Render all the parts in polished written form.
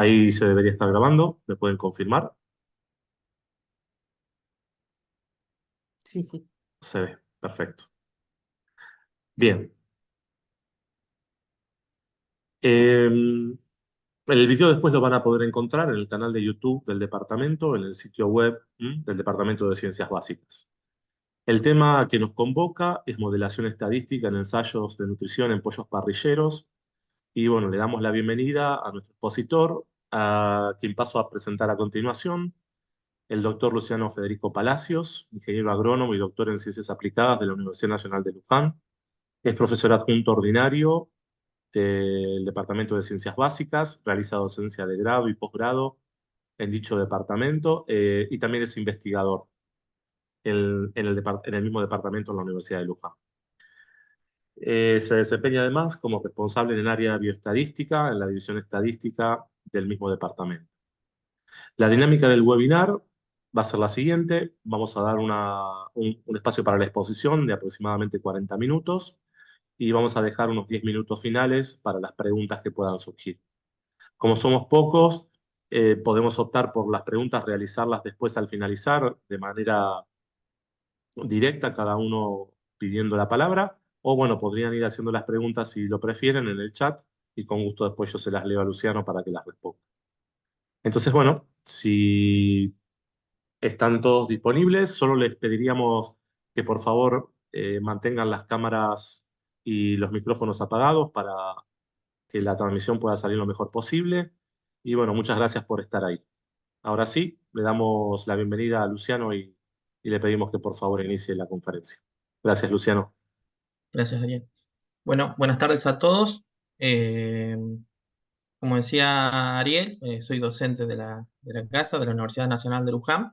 Ahí se debería estar grabando, ¿me pueden confirmar? Sí, sí. Se ve, perfecto. Bien. El video después lo van a poder encontrar en el canal de YouTube del departamento, en el sitio web del Departamento de Ciencias Básicas. El tema que nos convoca es modelación estadística en ensayos de nutrición en pollos parrilleros. Y bueno, le damos la bienvenida a nuestro expositor, a quien paso a presentar a continuación, el doctor Luciano Federico Palacios, ingeniero agrónomo y doctor en Ciencias Aplicadas de la Universidad Nacional de Luján. Es profesor adjunto ordinario del Departamento de Ciencias Básicas, realiza docencia de grado y posgrado en dicho departamento y también es investigador en el mismo departamento en la Universidad de Luján. Se desempeña además como responsable en el área de bioestadística, en la división estadística del mismo departamento. La dinámica del webinar va a ser la siguiente. Vamos a dar un espacio para la exposición de aproximadamente 40 minutos y vamos a dejar unos 10 minutos finales para las preguntas que puedan surgir. Como somos pocos, podemos optar por las preguntas, realizarlas después al finalizar de manera directa, cada uno pidiendo la palabra, o bueno, podrían ir haciendo las preguntas si lo prefieren en el chat y con gusto después yo se las leo a Luciano para que las responda. Entonces, bueno, si están todos disponibles, solo les pediríamos que por favor mantengan las cámaras y los micrófonos apagados para que la transmisión pueda salir lo mejor posible. Y bueno, muchas gracias por estar ahí. Ahora sí, le damos la bienvenida a Luciano y le pedimos que por favor inicie la conferencia. Gracias, Luciano. Gracias, Ariel. Bueno, buenas tardes a todos. Eh, Como decía Ariel, soy docente de la casa, de la Universidad Nacional de Luján,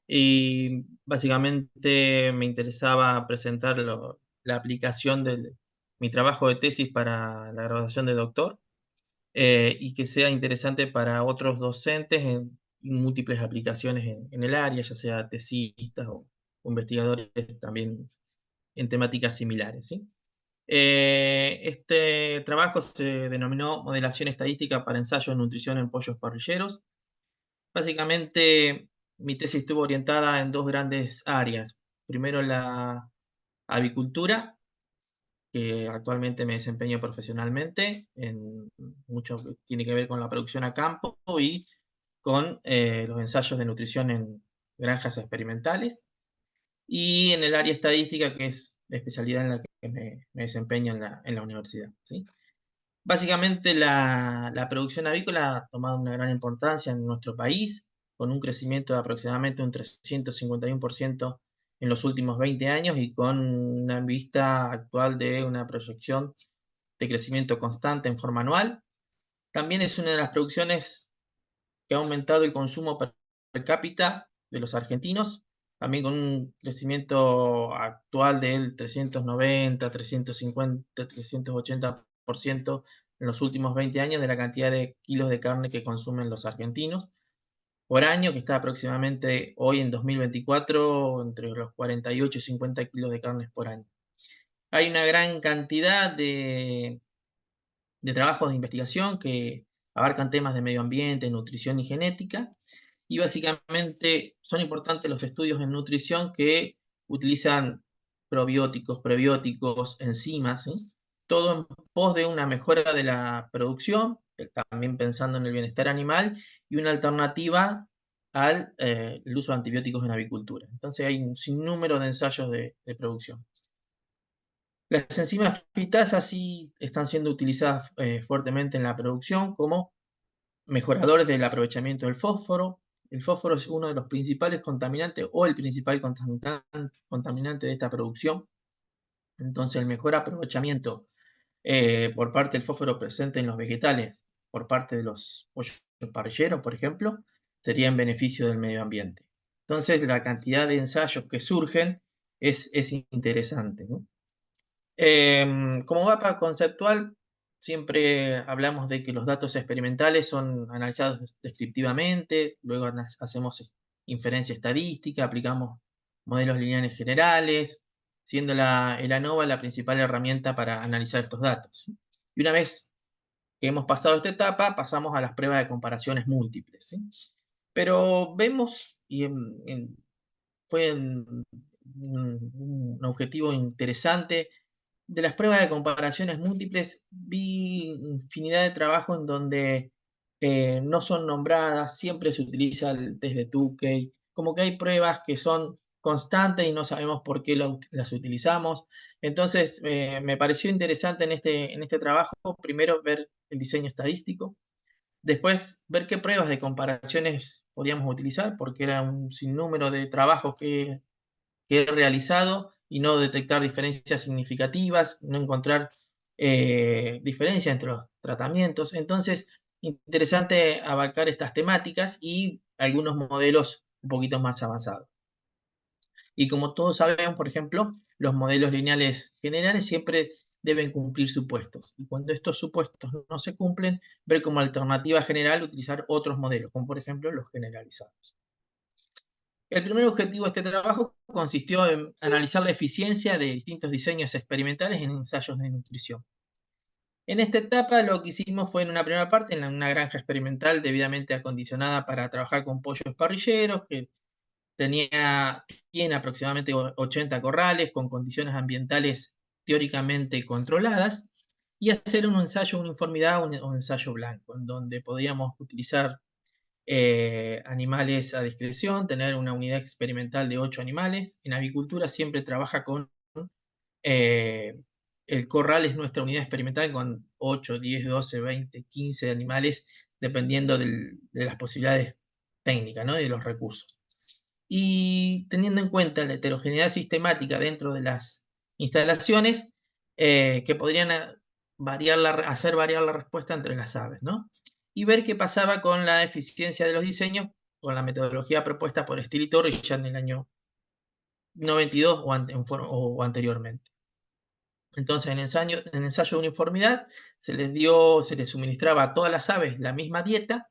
y básicamente me interesaba presentar la aplicación de mi trabajo de tesis para la graduación de doctor, y que sea interesante para otros docentes en múltiples aplicaciones en el área, ya sea tesistas o investigadores también en temáticas similares, ¿sí? Este trabajo se denominó Modelación Estadística para Ensayos de Nutrición en Pollos Parrilleros. Básicamente, mi tesis estuvo orientada en dos grandes áreas. Primero, la avicultura, que actualmente me desempeño profesionalmente, en mucho que tiene que ver con la producción a campo y con los ensayos de nutrición en granjas experimentales. Y en el área estadística, que es la especialidad en la que me desempeño en la universidad, ¿sí? Básicamente la producción avícola ha tomado una gran importancia en nuestro país, con un crecimiento de aproximadamente un 351% en los últimos 20 años y con una vista actual de una proyección de crecimiento constante en forma anual. También es una de las producciones que ha aumentado el consumo per cápita de los argentinos, también con un crecimiento actual del 390, 350, 380% en los últimos 20 años de la cantidad de kilos de carne que consumen los argentinos por año, que está aproximadamente hoy en 2024 entre los 48 y 50 kilos de carne por año. Hay una gran cantidad de trabajos de investigación que abarcan temas de medio ambiente, nutrición y genética, y básicamente son importantes los estudios en nutrición que utilizan probióticos, prebióticos, enzimas, ¿sí? Todo en pos de una mejora de la producción, también pensando en el bienestar animal, y una alternativa al el uso de antibióticos en avicultura. Entonces hay un sinnúmero de ensayos de producción. Las enzimas fitasa sí están siendo utilizadas fuertemente en la producción como mejoradores del aprovechamiento del fósforo. El fósforo es uno de los principales contaminantes o el principal contaminante de esta producción. Entonces, el mejor aprovechamiento por parte del fósforo presente en los vegetales, por parte de los pollos parrilleros, por ejemplo, sería en beneficio del medio ambiente. Entonces, la cantidad de ensayos que surgen es interesante, ¿no? Como mapa conceptual, siempre hablamos de que los datos experimentales son analizados descriptivamente, luego hacemos inferencia estadística, aplicamos modelos lineales generales, siendo el ANOVA la principal herramienta para analizar estos datos. Y una vez que hemos pasado esta etapa, pasamos a las pruebas de comparaciones múltiples, ¿sí? Pero vemos, y fue un objetivo interesante, de las pruebas de comparaciones múltiples, vi infinidad de trabajos en donde no son nombradas, siempre se utiliza el test de Tukey, como que hay pruebas que son constantes y no sabemos por qué las utilizamos. Entonces, me pareció interesante en este trabajo, primero ver el diseño estadístico, después ver qué pruebas de comparaciones podíamos utilizar, porque era un sinnúmero de trabajos que he realizado y no detectar diferencias significativas, no encontrar diferencias entre los tratamientos. Entonces, interesante abarcar estas temáticas y algunos modelos un poquito más avanzados. Y como todos sabemos, por ejemplo, los modelos lineales generales siempre deben cumplir supuestos. Y cuando estos supuestos no se cumplen, ver como alternativa general utilizar otros modelos, como por ejemplo los generalizados. El primer objetivo de este trabajo consistió en analizar la eficiencia de distintos diseños experimentales en ensayos de nutrición. En esta etapa lo que hicimos fue en una primera parte, en una granja experimental debidamente acondicionada para trabajar con pollos parrilleros, que tiene aproximadamente 80 corrales con condiciones ambientales teóricamente controladas, y hacer un ensayo de uniformidad, un ensayo blanco, en donde podíamos utilizar animales a discreción, tener una unidad experimental de 8 animales. En avicultura siempre trabaja con, eh, el corral es nuestra unidad experimental con 8, 10, 12, 20, 15 animales, dependiendo de las posibilidades técnicas, ¿no? Y de los recursos. Y teniendo en cuenta la heterogeneidad sistemática dentro de las instalaciones, que podrían hacer variar la respuesta entre las aves, ¿no? Y ver qué pasaba con la eficiencia de los diseños con la metodología propuesta por Steele y Torres ya en el año 92 o anteriormente. Entonces, en ensayo de uniformidad se les suministraba a todas las aves la misma dieta,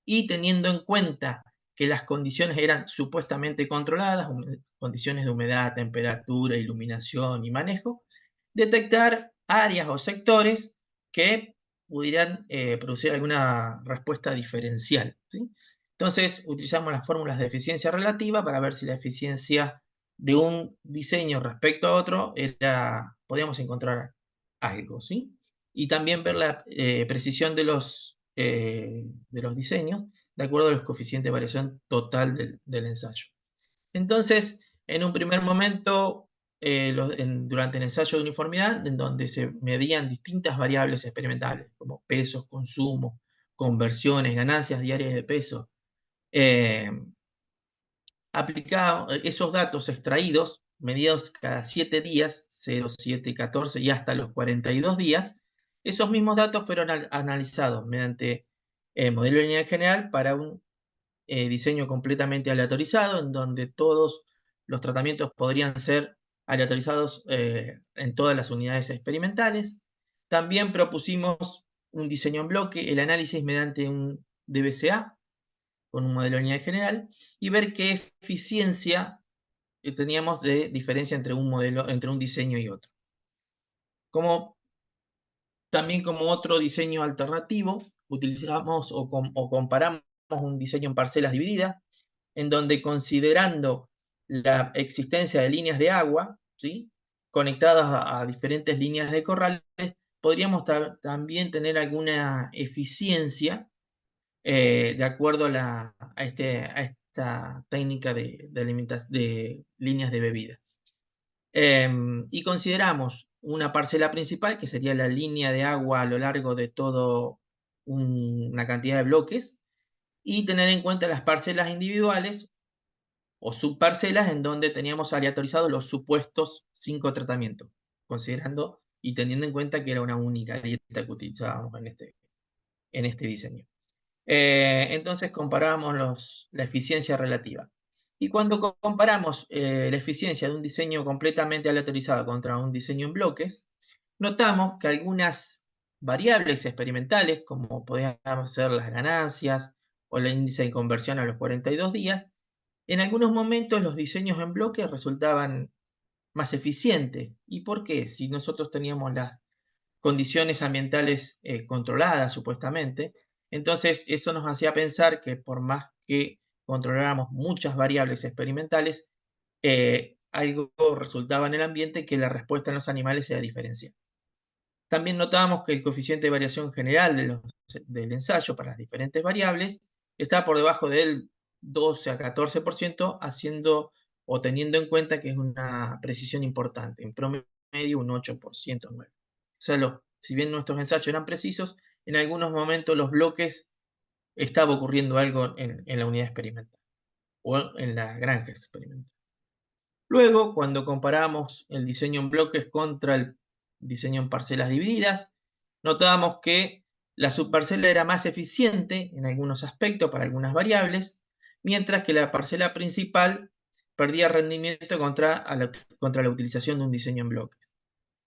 y teniendo en cuenta que las condiciones eran supuestamente controladas, condiciones de humedad, temperatura, iluminación y manejo, detectar áreas o sectores que pudieran producir alguna respuesta diferencial, ¿sí? Entonces, utilizamos las fórmulas de eficiencia relativa para ver si la eficiencia de un diseño respecto a otro podíamos encontrar algo, ¿sí? Y también ver la precisión de los diseños de acuerdo a los coeficientes de variación total del ensayo. Entonces, en un primer momento, durante el ensayo de uniformidad, en donde se medían distintas variables experimentales, como pesos, consumo, conversiones, ganancias diarias de peso, eh, esos datos extraídos, medidos cada 7 días, 0, 7, 14 y hasta los 42 días, esos mismos datos fueron analizados mediante modelo lineal general para un diseño completamente aleatorizado, en donde todos los tratamientos podrían ser aleatorizados en todas las unidades experimentales. También propusimos un diseño en bloque, el análisis mediante un DBCA, con un modelo lineal general, y ver qué eficiencia teníamos de diferencia entre un diseño y otro. También como otro diseño alternativo, utilizamos o comparamos un diseño en parcelas divididas, en donde considerando la existencia de líneas de agua, ¿sí?, conectadas a diferentes líneas de corrales, podríamos también tener alguna eficiencia de acuerdo a esta técnica de líneas de bebida. Y consideramos una parcela principal, que sería la línea de agua a lo largo de todo una cantidad de bloques, y tener en cuenta las parcelas individuales o subparcelas en donde teníamos aleatorizados los supuestos 5 tratamientos, considerando y teniendo en cuenta que era una única dieta que utilizábamos en este diseño. Entonces comparamos la eficiencia relativa. Y cuando comparamos la eficiencia de un diseño completamente aleatorizado contra un diseño en bloques, notamos que algunas variables experimentales, como podían ser las ganancias o el índice de conversión a los 42 días, en algunos momentos los diseños en bloques resultaban más eficientes. ¿Y por qué? Si nosotros teníamos las condiciones ambientales controladas, supuestamente. Entonces, eso nos hacía pensar que por más que controláramos muchas variables experimentales, algo resultaba en el ambiente que la respuesta en los animales era diferencial. También notábamos que el coeficiente de variación general del ensayo para las diferentes variables estaba por debajo del 12 a 14%, haciendo o teniendo en cuenta que es una precisión importante, en promedio un 8%. 9. O sea, si bien nuestros ensayos eran precisos, en algunos momentos los bloques estaba ocurriendo algo en la unidad experimental o en la granja experimental. Luego, cuando comparamos el diseño en bloques contra el diseño en parcelas divididas, notábamos que la subparcela era más eficiente en algunos aspectos para algunas variables, mientras que la parcela principal perdía rendimiento contra la utilización de un diseño en bloques.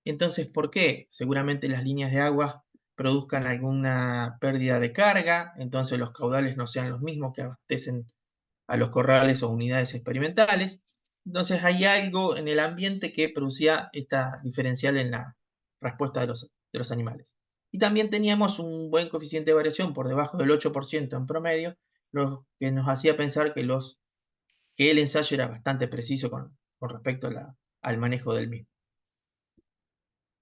Entonces, ¿por qué? Seguramente las líneas de agua produzcan alguna pérdida de carga, entonces los caudales no sean los mismos que abastecen a los corrales o unidades experimentales. Entonces hay algo en el ambiente que producía esta diferencial en la respuesta de los animales. Y también teníamos un buen coeficiente de variación por debajo del 8% en promedio, lo que nos hacía pensar que el ensayo era bastante preciso con respecto al manejo del mismo.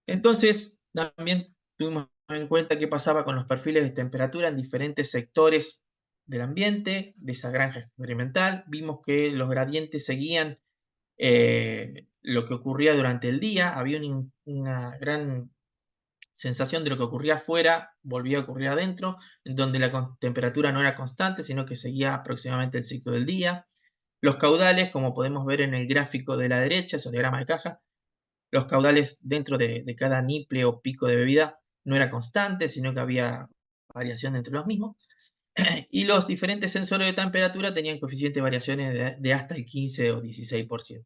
Entonces, también tuvimos en cuenta qué pasaba con los perfiles de temperatura en diferentes sectores del ambiente, de esa granja experimental. Vimos que los gradientes seguían lo que ocurría durante el día. Había una gran sensación de lo que ocurría afuera, volvía a ocurrir adentro, en donde la temperatura no era constante, sino que seguía aproximadamente el ciclo del día. Los caudales, como podemos ver en el gráfico de la derecha, ese diagrama de caja, los caudales dentro de cada niple o pico de bebida no era constante, sino que había variación entre los mismos. Y los diferentes sensores de temperatura tenían coeficientes de variaciones de hasta el 15 o 16%.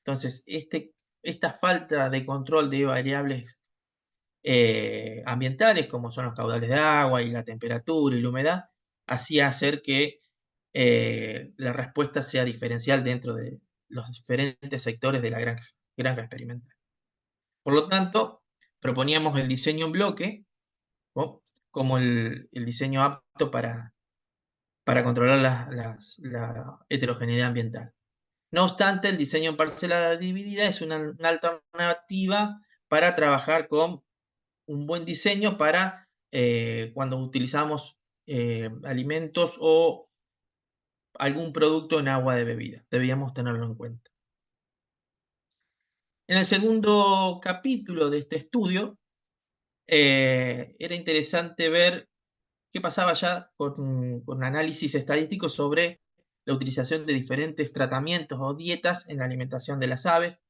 Entonces, esta falta de control de variables ambientales, como son los caudales de agua y la temperatura y la humedad, hacía hacer que la respuesta sea diferencial dentro de los diferentes sectores de la granja experimental. Por lo tanto, proponíamos el diseño en bloque, ¿no?, como el diseño apto para controlar la heterogeneidad ambiental. No obstante, el diseño en parcela dividida es una alternativa para trabajar con un buen diseño para cuando utilizamos alimentos o algún producto en agua de bebida. Debíamos tenerlo en cuenta. En el segundo capítulo de este estudio, era interesante ver qué pasaba ya con análisis estadísticos sobre la utilización de diferentes tratamientos o dietas en la alimentación de las aves.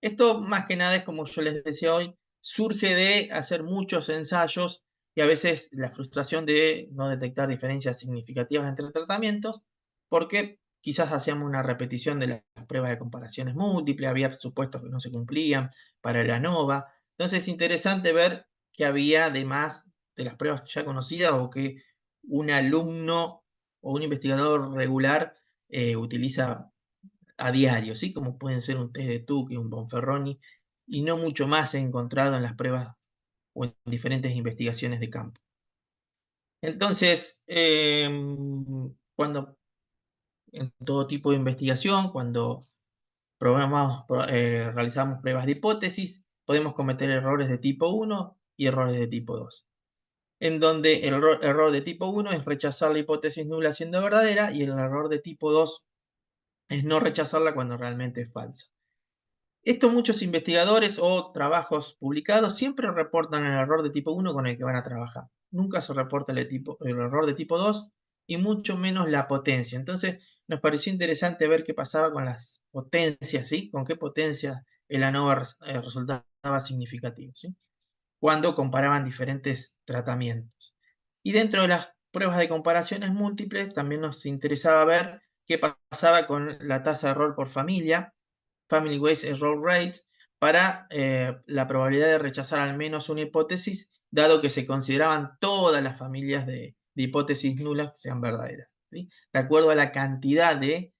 Esto, más que nada, es como yo les decía hoy, surge de hacer muchos ensayos y a veces la frustración de no detectar diferencias significativas entre tratamientos, porque quizás hacíamos una repetición de las pruebas de comparaciones múltiples, había supuestos que no se cumplían para el ANOVA. Entonces es interesante ver que había, además de las pruebas ya conocidas o que un alumno o un investigador regular utiliza a diario, ¿sí? Como pueden ser un test de Tukey, un Bonferroni, y no mucho más he encontrado en las pruebas o en diferentes investigaciones de campo. Entonces, cuando en todo tipo de investigación, cuando realizamos pruebas de hipótesis, podemos cometer errores de tipo 1 y errores de tipo 2. En donde el error de tipo 1 es rechazar la hipótesis nula siendo verdadera y el error de tipo 2 es no rechazarla cuando realmente es falsa. Esto muchos investigadores o trabajos publicados siempre reportan el error de tipo 1 con el que van a trabajar. Nunca se reporta el error de tipo 2 y mucho menos la potencia. Entonces nos pareció interesante ver qué pasaba con las potencias, ¿sí? Con qué potencia el ANOVA resultaba significativo, ¿sí?, cuando comparaban diferentes tratamientos. Y dentro de las pruebas de comparaciones múltiples también nos interesaba ver qué pasaba con la tasa de error por familia, Family Weight Error Rates, para la probabilidad de rechazar al menos una hipótesis, dado que se consideraban todas las familias de hipótesis nulas que sean verdaderas, ¿sí? De acuerdo a la cantidad de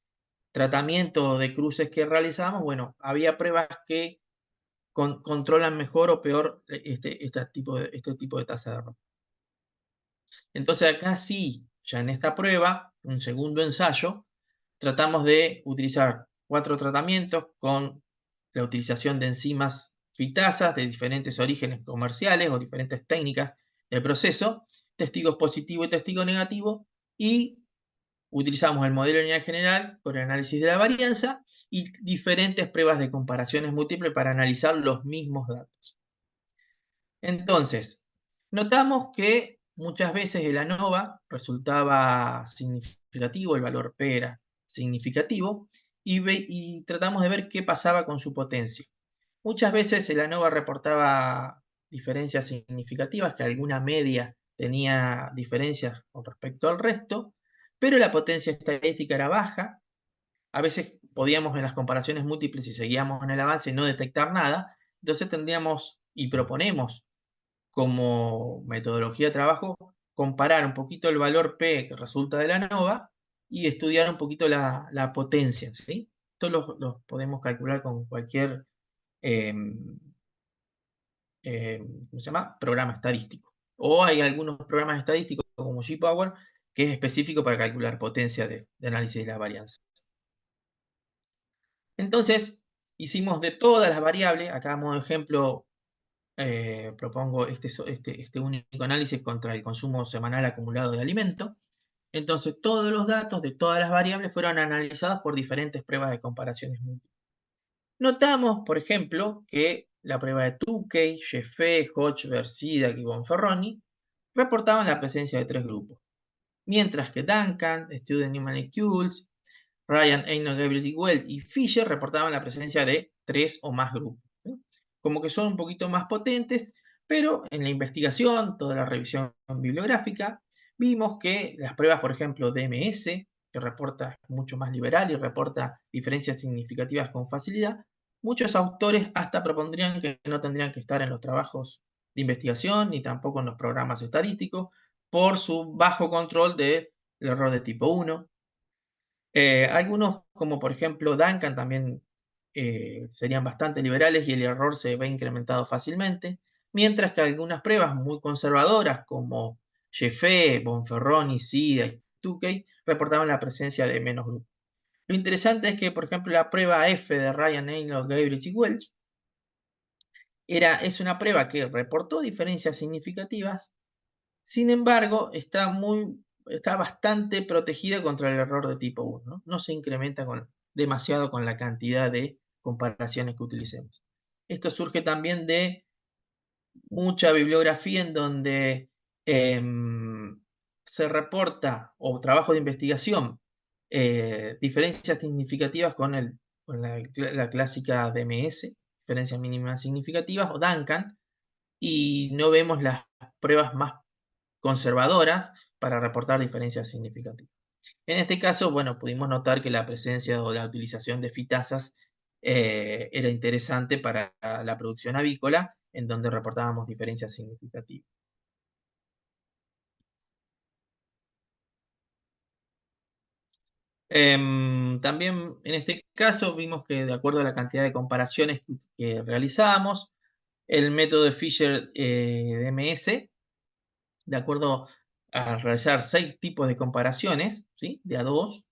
tratamientos o de cruces que realizábamos, bueno, había pruebas que controlan mejor o peor este tipo de tasa de error. Entonces acá sí, ya en esta prueba, un segundo ensayo, tratamos de utilizar 4 tratamientos con la utilización de enzimas fitasas de diferentes orígenes comerciales o diferentes técnicas de proceso, testigos positivo y testigo negativo, y utilizamos el modelo lineal general con el análisis de la varianza y diferentes pruebas de comparaciones múltiples para analizar los mismos datos. Entonces, notamos que muchas veces el ANOVA resultaba significativo, el valor P era significativo, y tratamos de ver qué pasaba con su potencia. Muchas veces el ANOVA reportaba diferencias significativas, que alguna media tenía diferencias con respecto al resto, pero la potencia estadística era baja. A veces podíamos en las comparaciones múltiples, si seguíamos en el avance, no detectar nada. Entonces tendríamos y proponemos como metodología de trabajo comparar un poquito el valor P que resulta de la ANOVA y estudiar un poquito la potencia, ¿sí? Esto lo podemos calcular con cualquier ¿cómo se llama? Programa estadístico. O hay algunos programas estadísticos como GPower que es específico para calcular potencia de análisis de la varianza. Entonces, hicimos de todas las variables, acá como ejemplo propongo este único análisis contra el consumo semanal acumulado de alimento. Entonces, todos los datos de todas las variables fueron analizados por diferentes pruebas de comparaciones múltiples. Notamos, por ejemplo, que la prueba de Tukey, Jeffé, Hodge, Versida y Bonferroni reportaban la presencia de 3 grupos, mientras que Duncan, Student New Molecules, Ryan, Eino, Gabriel y Well y Fisher reportaban la presencia de 3 o más grupos. ¿Sí? Como que son un poquito más potentes, pero en la investigación, toda la revisión bibliográfica, vimos que las pruebas, por ejemplo, DMS, que reporta mucho más liberal y reporta diferencias significativas con facilidad, muchos autores hasta propondrían que no tendrían que estar en los trabajos de investigación ni tampoco en los programas estadísticos por su bajo control del error de tipo 1. Algunos, como por ejemplo Duncan, también serían bastante liberales y el error se ve incrementado fácilmente, mientras que algunas pruebas muy conservadoras, como Jeffé, Bonferroni, Sida y Tukey, reportaban la presencia de menos grupos. Lo interesante es que, por ejemplo, la prueba F de Ryan, Eino, Gabridge y Welch es una prueba que reportó diferencias significativas. Sin embargo, está bastante protegida contra el error de tipo 1. No se incrementa demasiado con la cantidad de comparaciones que utilicemos. Esto surge también de mucha bibliografía en donde se reporta, o trabajo de investigación, diferencias significativas con la clásica DMS, diferencias mínimas significativas, o Duncan, y no vemos las pruebas más conservadoras para reportar diferencias significativas. En este caso, bueno, pudimos notar que la presencia o la utilización de fitasas era interesante para la producción avícola, en donde reportábamos diferencias significativas. También en este caso vimos que de acuerdo a la cantidad de comparaciones que realizábamos, el método de Fisher-DMS, de acuerdo a realizar 6 tipos de comparaciones, ¿sí? De a 2,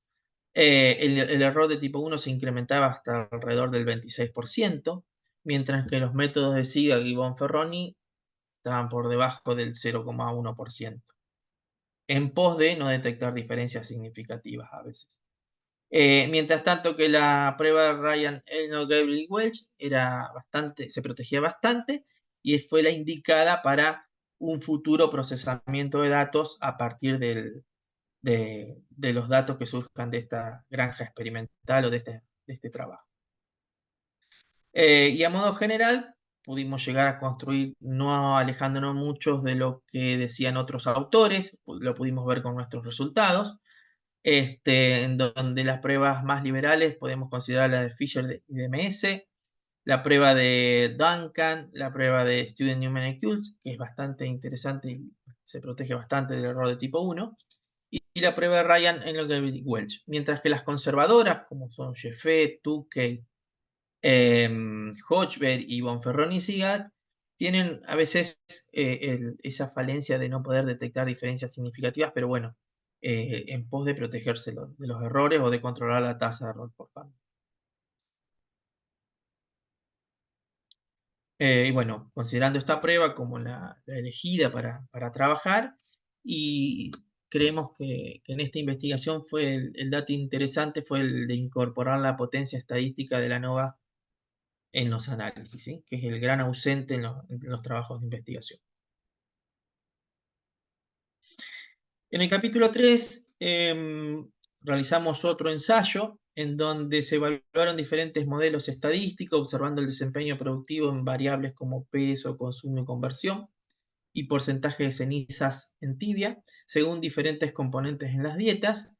el error de tipo 1 se incrementaba hasta alrededor del 26%, mientras que los métodos de Sigag y Bonferroni estaban por debajo del 0,1%, en pos de no detectar diferencias significativas a veces. Mientras tanto que la prueba de Ryan, Eino, Gabriel y Welch se protegía bastante y fue la indicada para un futuro procesamiento de datos a partir de los datos que surjan de esta granja experimental o de este trabajo. Y a modo general, pudimos llegar a construir, no alejándonos mucho de lo que decían otros autores, lo pudimos ver con nuestros resultados, en donde las pruebas más liberales podemos considerar la de Fisher y DMS, la prueba de Duncan, la prueba de Student New Molecules, que es bastante interesante y se protege bastante del error de tipo 1, y la prueba de Ryan en lo que Welch, mientras que las conservadoras, como son Jeffé, Tukey Hochberg y Bonferroni y Sigat tienen a veces esa falencia de no poder detectar diferencias significativas, pero bueno, en pos de protegerse de los errores o de controlar la tasa de error por familia. Y bueno, considerando esta prueba como la elegida para trabajar, y creemos que en esta investigación fue el dato interesante fue el de incorporar la potencia estadística de la ANOVA en los análisis, ¿sí? Que es el gran ausente en los trabajos de investigación. En el capítulo 3 realizamos otro ensayo en donde se evaluaron diferentes modelos estadísticos observando el desempeño productivo en variables como peso, consumo y conversión y porcentaje de cenizas en tibia, según diferentes componentes en las dietas,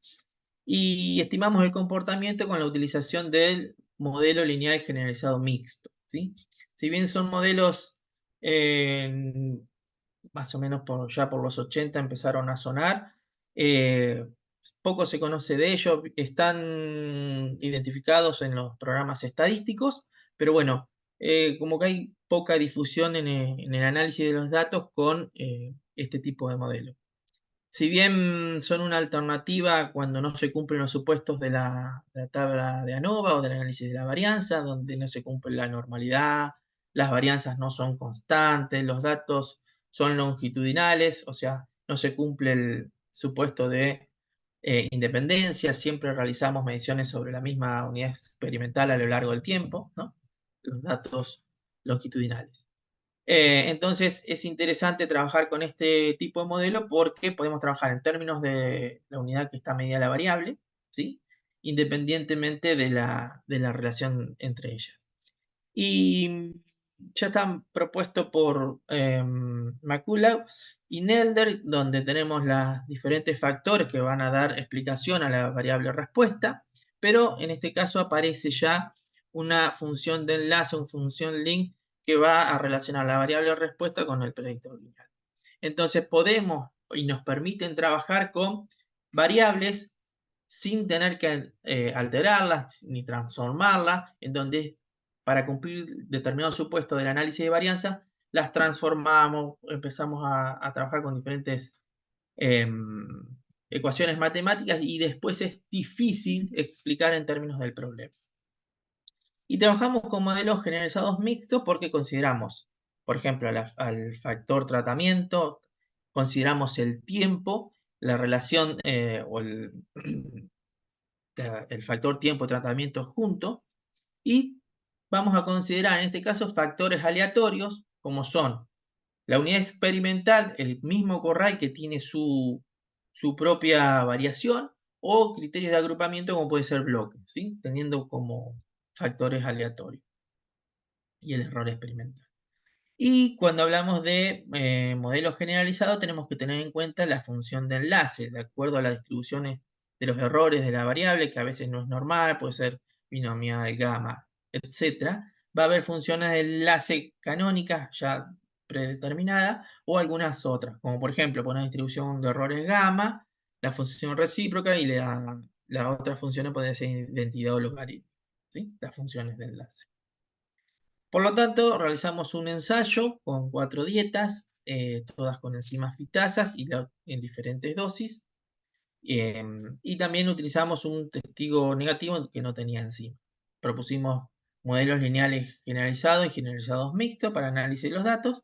y estimamos el comportamiento con la utilización del modelo lineal generalizado mixto, ¿sí? Si bien son modelos más o menos ya por los 80 empezaron a sonar, eh, poco se conoce de ellos, están identificados en los programas estadísticos, pero bueno, como que hay poca difusión en el análisis de los datos con este tipo de modelo. Si bien son una alternativa cuando no se cumplen los supuestos de la tabla de ANOVA o del análisis de la varianza, donde no se cumple la normalidad, las varianzas no son constantes, los datos son longitudinales, o sea, no se cumple el supuesto de independencia, siempre realizamos mediciones sobre la misma unidad experimental a lo largo del tiempo, ¿no? Los datos longitudinales. Entonces es interesante trabajar con este tipo de modelo porque podemos trabajar en términos de la unidad que está medida la variable, ¿sí? Independientemente de la relación entre ellas. Y ya están propuestos por McCullough y Nelder, donde tenemos los diferentes factores que van a dar explicación a la variable respuesta, pero en este caso aparece ya una función de enlace, una función link, que va a relacionar la variable respuesta con el predictor lineal. Entonces podemos y nos permiten trabajar con variables sin tener que alterarlas ni transformarlas, en donde para cumplir determinados supuestos del análisis de varianza, las transformamos, empezamos a trabajar con diferentes ecuaciones matemáticas y después es difícil explicar en términos del problema. Y trabajamos con modelos generalizados mixtos porque consideramos, por ejemplo, al factor tratamiento, consideramos el tiempo, la relación o el factor tiempo de tratamiento junto, y vamos a considerar en este caso factores aleatorios como son la unidad experimental, el mismo corral que tiene su propia variación, o criterios de agrupamiento como puede ser bloque, ¿sí? Teniendo como factores aleatorios y el error experimental. Y cuando hablamos de modelos generalizados, tenemos que tener en cuenta la función de enlace, de acuerdo a las distribuciones de los errores de la variable, que a veces no es normal, puede ser binomial, gamma, etc. Va a haber funciones de enlace canónicas ya predeterminadas o algunas otras, como por ejemplo, por una distribución de errores gamma, la función recíproca y la otra función puede ser identidad o logaritmo, ¿sí? Las funciones de enlace. Por lo tanto, realizamos un ensayo con 4 dietas, todas con enzimas fitasas y en diferentes dosis. Y también utilizamos un testigo negativo que no tenía enzima. Propusimos modelos lineales generalizados y generalizados mixtos para análisis de los datos.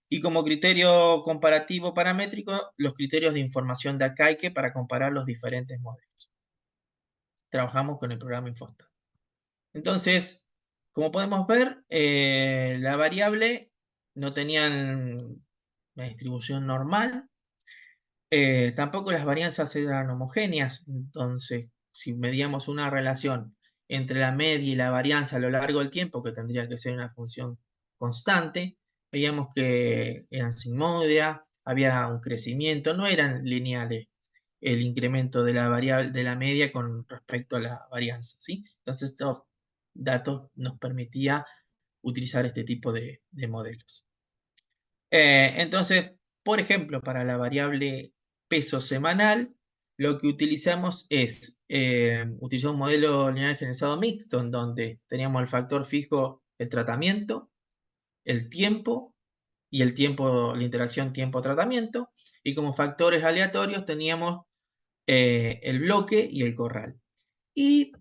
Y como criterio comparativo paramétrico, los criterios de información de Akaike para comparar los diferentes modelos. Trabajamos con el programa Infostat. Entonces, como podemos ver, la variable no tenía una distribución normal, tampoco las varianzas eran homogéneas, entonces si medíamos una relación entre la media y la varianza a lo largo del tiempo, que tendría que ser una función constante, veíamos que eran sigmoidea, había un crecimiento, no eran lineales el incremento de la variable de la media con respecto a la varianza, ¿sí? Entonces estos datos nos permitía utilizar este tipo de modelos. Entonces, por ejemplo, para la variable peso semanal, lo que utilizamos es utilizar un modelo lineal generalizado mixto, en donde teníamos el factor fijo, el tratamiento, el tiempo y el tiempo, la interacción tiempo-tratamiento, y como factores aleatorios teníamos el bloque y el corral. Y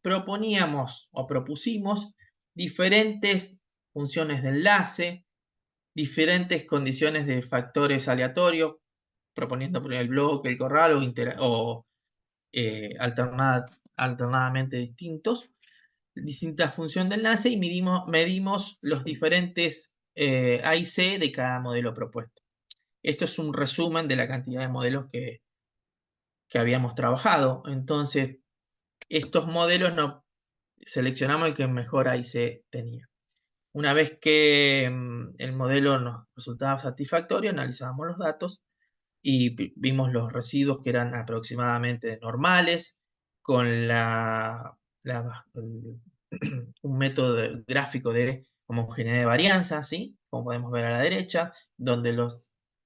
proponíamos o propusimos diferentes funciones de enlace, diferentes condiciones de factores aleatorios, proponiendo el bloque, el corral o alternadamente distintos, distintas funciones de enlace y medimos los diferentes A y C de cada modelo propuesto. Esto es un resumen de la cantidad de modelos que habíamos trabajado. Entonces, estos modelos seleccionamos el que mejor A y C tenía. Una vez que el modelo nos resultaba satisfactorio, analizábamos los datos y vimos los residuos que eran aproximadamente normales, con un método gráfico de homogeneidad de varianza, ¿sí? Como podemos ver a la derecha, donde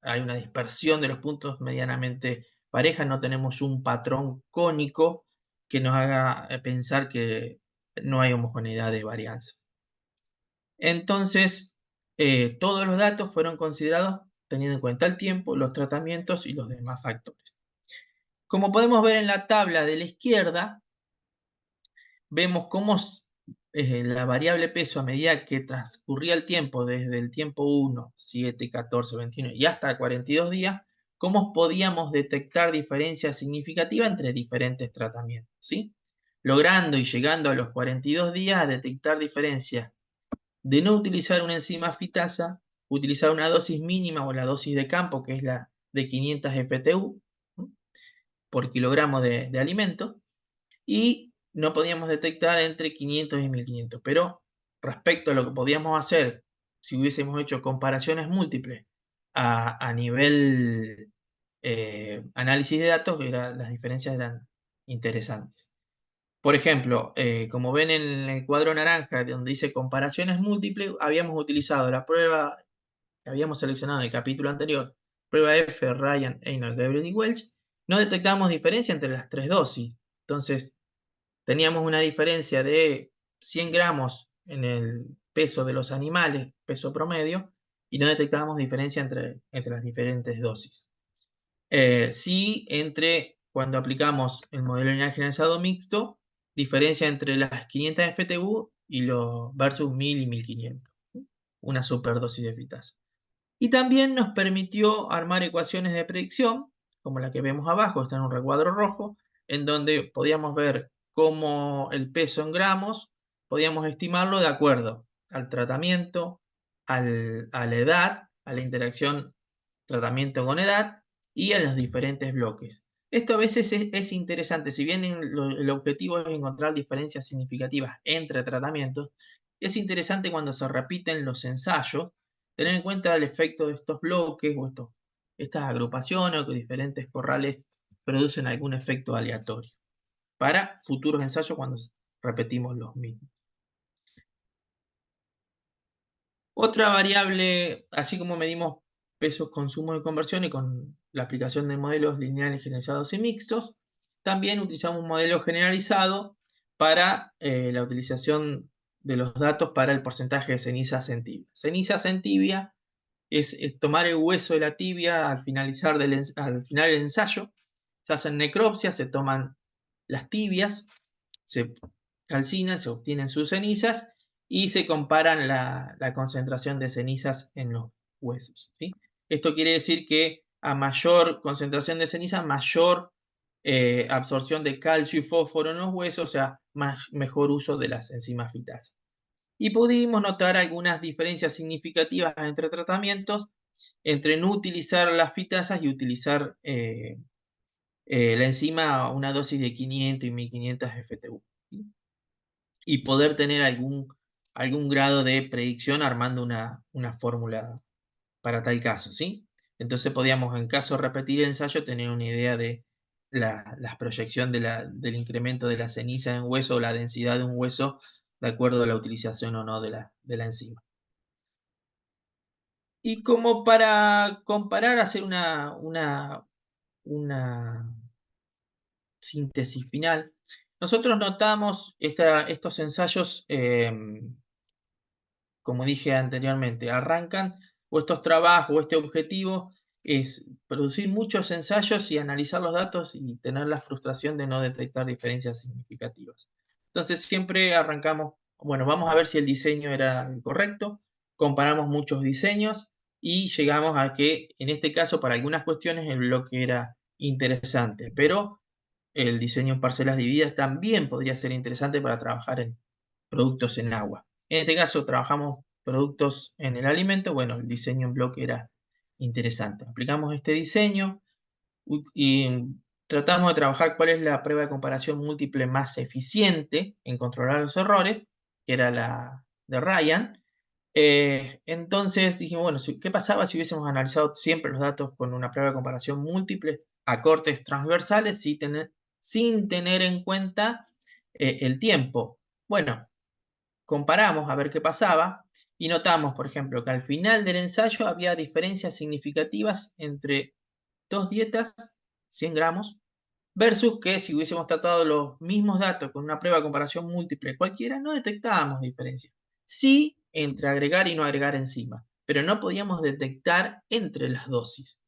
hay una dispersión de los puntos medianamente pareja, no tenemos un patrón cónico que nos haga pensar que no hay homogeneidad de varianza. Entonces, todos los datos fueron considerados teniendo en cuenta el tiempo, los tratamientos y los demás factores. Como podemos ver en la tabla de la izquierda, vemos cómo la variable peso a medida que transcurría el tiempo, desde el tiempo 1, 7, 14, 21 y hasta 42 días, cómo podíamos detectar diferencias significativas entre diferentes tratamientos, ¿sí? Logrando y llegando a los 42 días a detectar diferencias de no utilizar una enzima fitasa, utilizar una dosis mínima o la dosis de campo, que es la de 500 FTU por kilogramo de alimento, y no podíamos detectar entre 500 y 1500. Pero respecto a lo que podíamos hacer si hubiésemos hecho comparaciones múltiples a nivel análisis de datos, las diferencias eran interesantes. Por ejemplo, como ven en el cuadro naranja, donde dice comparaciones múltiples, habíamos utilizado la prueba que habíamos seleccionado en el capítulo anterior, prueba F, Ryan, Einoldt, Gabriel y Welch. No detectamos diferencia entre las tres dosis. Entonces, teníamos una diferencia de 100 gramos en el peso de los animales, peso promedio, y no detectábamos diferencia entre las diferentes dosis. Sí, cuando aplicamos el modelo lineal generalizado mixto, diferencia entre las 500 FTU y los versus 1000 y 1500, una superdosis de fitasa. Y también nos permitió armar ecuaciones de predicción, como la que vemos abajo, está en un recuadro rojo, en donde podíamos ver cómo el peso en gramos, podíamos estimarlo de acuerdo al tratamiento, a la edad, a la interacción tratamiento con edad y a los diferentes bloques. Esto a veces es interesante, si bien el objetivo es encontrar diferencias significativas entre tratamientos, es interesante cuando se repiten los ensayos, tener en cuenta el efecto de estos bloques o estas agrupaciones o que diferentes corrales producen algún efecto aleatorio para futuros ensayos cuando repetimos los mismos. Otra variable, así como medimos pesos, consumo y conversión y con la aplicación de modelos lineales generalizados y mixtos, también utilizamos un modelo generalizado para la utilización de los datos para el porcentaje de cenizas en tibia. Cenizas en tibia es tomar el hueso de la tibia al final del ensayo, se hacen necropsias, se toman las tibias, se calcinan, se obtienen sus cenizas y se comparan la concentración de cenizas en los huesos, ¿sí? Esto quiere decir que a mayor concentración de ceniza, mayor absorción de calcio y fósforo en los huesos, o sea, mejor uso de las enzimas fitasa. Y pudimos notar algunas diferencias significativas entre tratamientos, entre no utilizar las fitasas y utilizar la enzima a una dosis de 500 y 1500 FTU. Y poder tener algún grado de predicción armando una fórmula para tal caso, ¿sí? Entonces podíamos, en caso de repetir el ensayo, tener una idea de la proyección del incremento de la ceniza en hueso o la densidad de un hueso de acuerdo a la utilización o no de la enzima. Y como para comparar, hacer una síntesis final. Nosotros notamos estos ensayos, como dije anteriormente, arrancan, o estos trabajos, o este objetivo es producir muchos ensayos y analizar los datos y tener la frustración de no detectar diferencias significativas. Entonces siempre arrancamos, bueno, vamos a ver si el diseño era el correcto, comparamos muchos diseños y llegamos a que, en este caso, para algunas cuestiones el bloque era interesante, pero el diseño en parcelas divididas también podría ser interesante para trabajar en productos en agua. En este caso trabajamos productos en el alimento, bueno, el diseño en bloque era interesante. Aplicamos este diseño y tratamos de trabajar cuál es la prueba de comparación múltiple más eficiente en controlar los errores, que era la de Ryan. Entonces dijimos, bueno, ¿qué pasaba si hubiésemos analizado siempre los datos con una prueba de comparación múltiple a cortes transversales sin tener en cuenta el tiempo? Bueno, comparamos a ver qué pasaba y notamos, por ejemplo, que al final del ensayo había diferencias significativas entre dos dietas, 100 gramos, versus que si hubiésemos tratado los mismos datos con una prueba de comparación múltiple cualquiera, no detectábamos diferencias. Sí entre agregar y no agregar enzima, pero no podíamos detectar entre las dosis.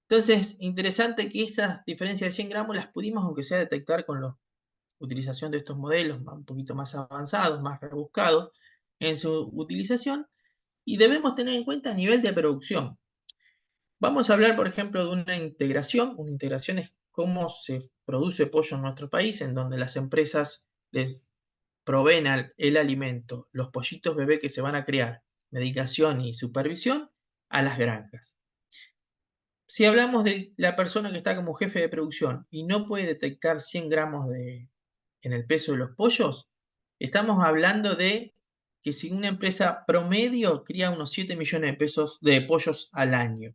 Entonces, interesante que esas diferencias de 100 gramos las pudimos, aunque sea, detectar con la utilización de estos modelos un poquito más avanzados, más rebuscados en su utilización, y debemos tener en cuenta el nivel de producción. Vamos a hablar, por ejemplo, de una integración. Una integración es cómo se produce pollo en nuestro país, en donde las empresas les proveen el alimento, los pollitos bebé que se van a criar, medicación y supervisión a las granjas. Si hablamos de la persona que está como jefe de producción y no puede detectar 100 gramos en el peso de los pollos, estamos hablando de que si una empresa promedio cría unos 7 millones de pesos de pollos al año,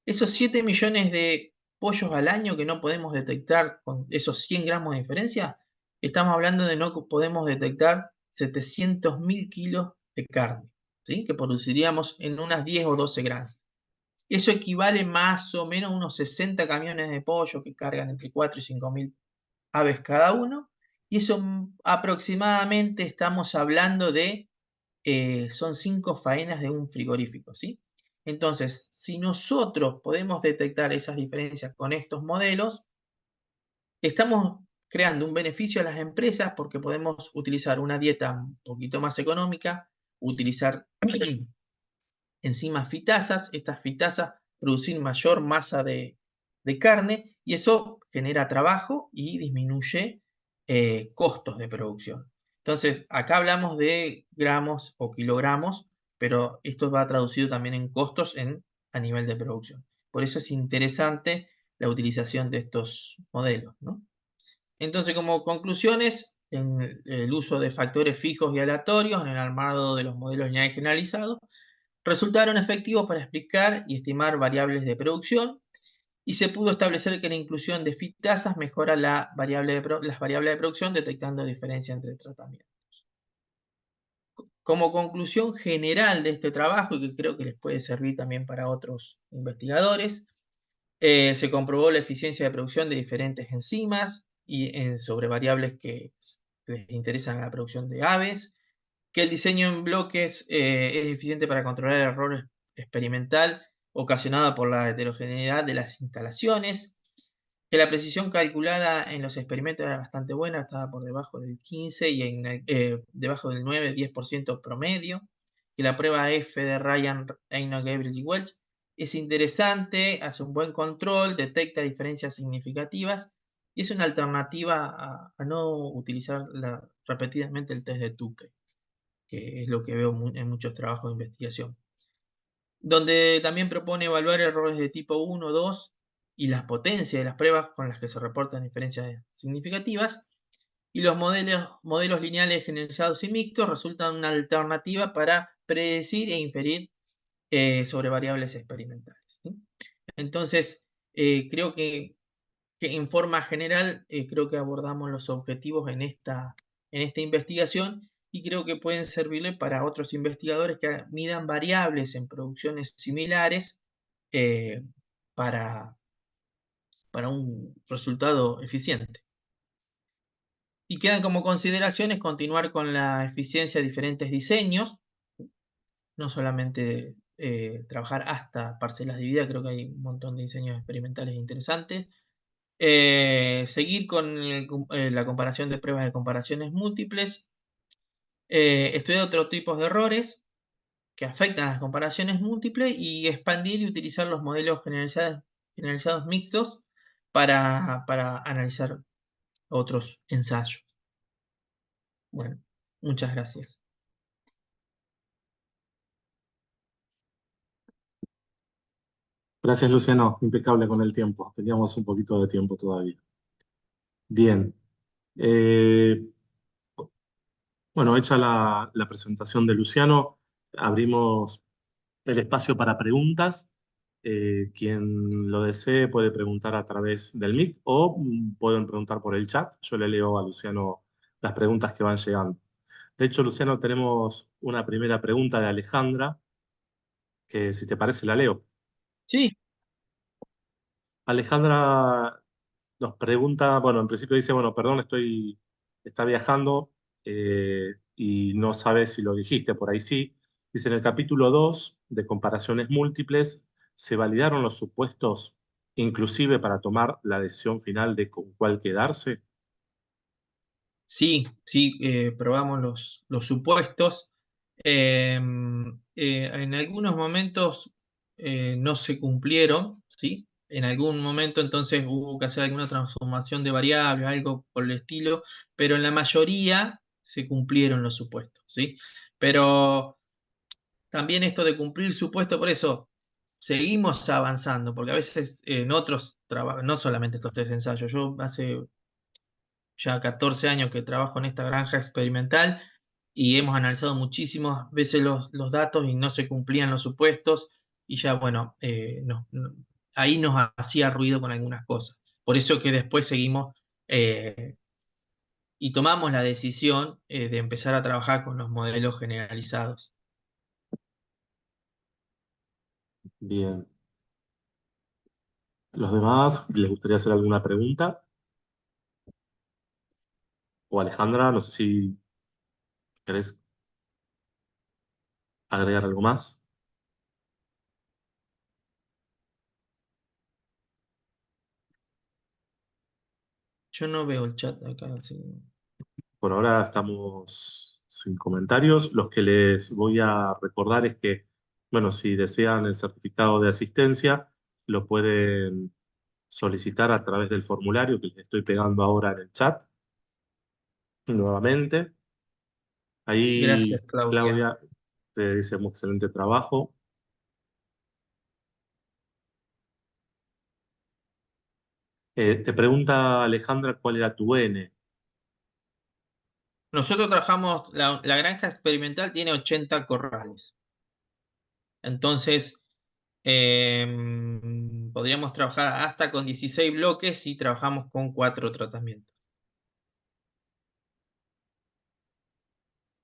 esos 7 millones de pollos al año que no podemos detectar con esos 100 gramos de diferencia, estamos hablando de no podemos detectar 700.000 kilos de carne, ¿sí? Que produciríamos en unas 10 o 12 granjas. Eso equivale más o menos a unos 60 camiones de pollo que cargan entre 4 y 5.000 aves cada uno. Y eso aproximadamente estamos hablando de, son 5 faenas de un frigorífico, ¿sí? Entonces, si nosotros podemos detectar esas diferencias con estos modelos, estamos creando un beneficio a las empresas porque podemos utilizar una dieta un poquito más económica, utilizar enzimas fitasas, estas fitasas producen mayor masa de carne y eso genera trabajo y disminuye costos de producción. Entonces, acá hablamos de gramos o kilogramos, pero esto va traducido también en costos a nivel de producción. Por eso es interesante la utilización de estos modelos, ¿no? Entonces, como conclusiones, en el uso de factores fijos y aleatorios en el armado de los modelos lineales generalizados, resultaron efectivos para explicar y estimar variables de producción y se pudo establecer que la inclusión de fitasas mejora las variables de producción detectando diferencia entre tratamientos. Como conclusión general de este trabajo, y que creo que les puede servir también para otros investigadores, se comprobó la eficiencia de producción de diferentes enzimas sobre variables que les interesan a la producción de aves, que el diseño en bloques es eficiente para controlar el error experimental ocasionado por la heterogeneidad de las instalaciones, que la precisión calculada en los experimentos era bastante buena, estaba por debajo del 15 y debajo del 9-10% promedio, que la prueba F de Ryan, Eino, Gabriel y Welch es interesante, hace un buen control, detecta diferencias significativas y es una alternativa a no utilizar repetidamente el test de Tukey, que es lo que veo en muchos trabajos de investigación. Donde también propone evaluar errores de tipo 1, 2 y las potencias de las pruebas con las que se reportan diferencias significativas. Y los modelos lineales generalizados y mixtos resultan una alternativa para predecir e inferir sobre variables experimentales, ¿sí? Entonces, creo que en forma general, creo que abordamos los objetivos en esta investigación y creo que pueden servirle para otros investigadores que midan variables en producciones similares, eh, para para un resultado eficiente. Y quedan como consideraciones continuar con la eficiencia de diferentes diseños, no solamente trabajar hasta parcelas divididas, creo que hay un montón de diseños experimentales interesantes. Seguir con la comparación de pruebas de comparaciones múltiples, estudiar otros tipos de errores que afectan a las comparaciones múltiples y expandir y utilizar los modelos generalizados mixtos para analizar otros ensayos. Bueno, muchas gracias. Gracias, Luciano. Impecable con el tiempo. Teníamos un poquito de tiempo todavía. Bien. Eh, bueno, hecha la presentación de Luciano, abrimos el espacio para preguntas. Quien lo desee puede preguntar a través del mic o pueden preguntar por el chat. Yo le leo a Luciano las preguntas que van llegando. De hecho, Luciano, tenemos una primera pregunta de Alejandra, que si te parece la leo. Sí, Alejandra nos pregunta, bueno, en principio dice, bueno, perdón, está viajando y no sabe si lo dijiste, por ahí sí. Dice, en el capítulo 2 de comparaciones múltiples, se validaron los supuestos inclusive para tomar la decisión final de con cuál quedarse. sí, sí, probamos los supuestos. En algunos momentos no se cumplieron, ¿sí? En algún momento entonces hubo que hacer alguna transformación de variables, algo por el estilo, pero en la mayoría se cumplieron los supuestos, ¿sí? Pero también esto de cumplir supuesto, por eso seguimos avanzando, porque a veces en otros trabajos, no solamente estos 3 ensayos, yo hace ya 14 años que trabajo en esta granja experimental y hemos analizado muchísimas veces los datos y no se cumplían los supuestos y ya, bueno, ahí nos hacía ruido con algunas cosas. Por eso que después seguimos eh, y tomamos la decisión de empezar a trabajar con los modelos generalizados. Bien. ¿Los demás les gustaría hacer alguna pregunta? O Alejandra, no sé si querés agregar algo más. Yo no veo el chat acá. Sí. Por ahora estamos sin comentarios. Los que les voy a recordar es que, bueno, si desean el certificado de asistencia, lo pueden solicitar a través del formulario que les estoy pegando ahora en el chat nuevamente. Gracias, Ahí Claudia. Claudia te dice un excelente trabajo. Te pregunta Alejandra cuál era tu N. Nosotros trabajamos, la granja experimental tiene 80 corrales. Entonces, podríamos trabajar hasta con 16 bloques si trabajamos con 4 tratamientos.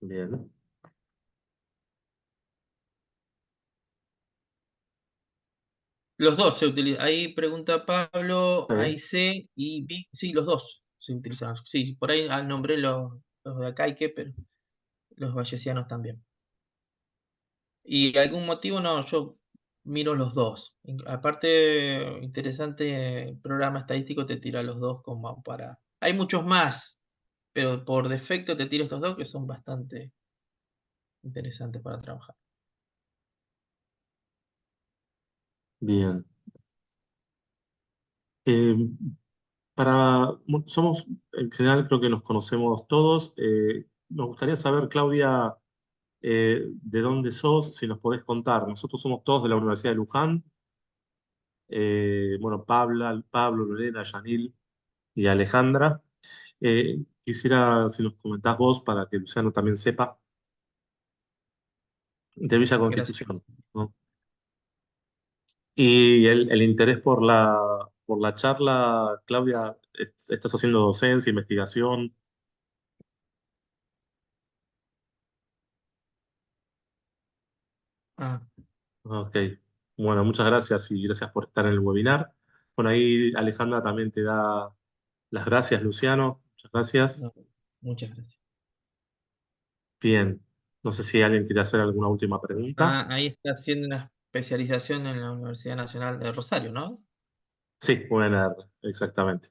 Bien. Los dos se utilizan. Ahí pregunta Pablo, Sí. hay C y B. Sí, los dos se utilizan. Sí, por ahí nombré los de Acaique, pero los vallesianos también. Y algún motivo no, yo miro los dos. Aparte, interesante programa estadístico te tira los dos como para. Hay muchos más, pero por defecto te tiro estos dos que son bastante interesantes para trabajar. Bien. Eh, somos, en general creo que nos conocemos todos. Nos gustaría saber, Claudia, de dónde sos, si nos podés contar. Nosotros somos todos de la Universidad de Luján. Bueno, Pablo, Lorena, Yanil y Alejandra. Quisiera, si nos comentás vos, para que Luciano también sepa, de Villa Gracias. Constitución, ¿no? Y el interés por la charla, Claudia, ¿estás haciendo docencia, investigación? Ah, Ok. Bueno, muchas gracias y gracias por estar en el webinar. Bueno, ahí Alejandra también te da las gracias, Luciano. Muchas gracias. No, muchas gracias. Bien, no sé si alguien quiere hacer alguna última pregunta. Ah, ahí está haciendo una especialización en la Universidad Nacional de Rosario, ¿no? Sí, UNR, exactamente.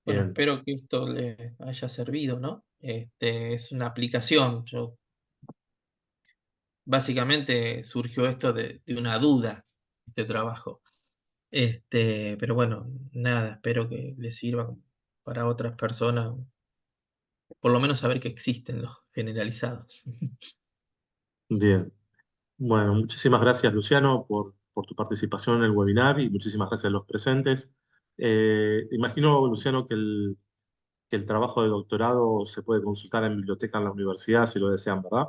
Bueno, Bien, espero que esto le haya servido, ¿no? Es una aplicación. Básicamente surgió esto de una duda, este trabajo. Pero bueno, nada, espero que le sirva para otras personas, por lo menos saber que existen los generalizados. bien. Bueno, muchísimas gracias, Luciano, por tu participación en el webinar y muchísimas gracias a los presentes. Imagino, Luciano, que el trabajo de doctorado se puede consultar en biblioteca en la universidad si lo desean, ¿verdad?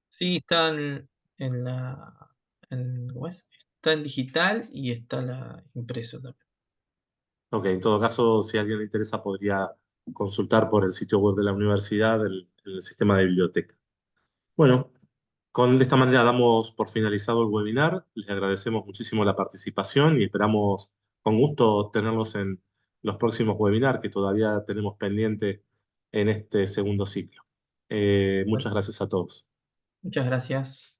Sí, están en ¿cómo es? Está en digital y está la impreso también. Ok, en todo caso, si a alguien le interesa, podría consultar por el sitio web de la universidad el sistema de biblioteca. Bueno, de esta manera damos por finalizado el webinar. Les agradecemos muchísimo la participación y esperamos con gusto tenerlos en los próximos webinars que todavía tenemos pendiente en este segundo ciclo. Bueno, Muchas gracias a todos. muchas gracias.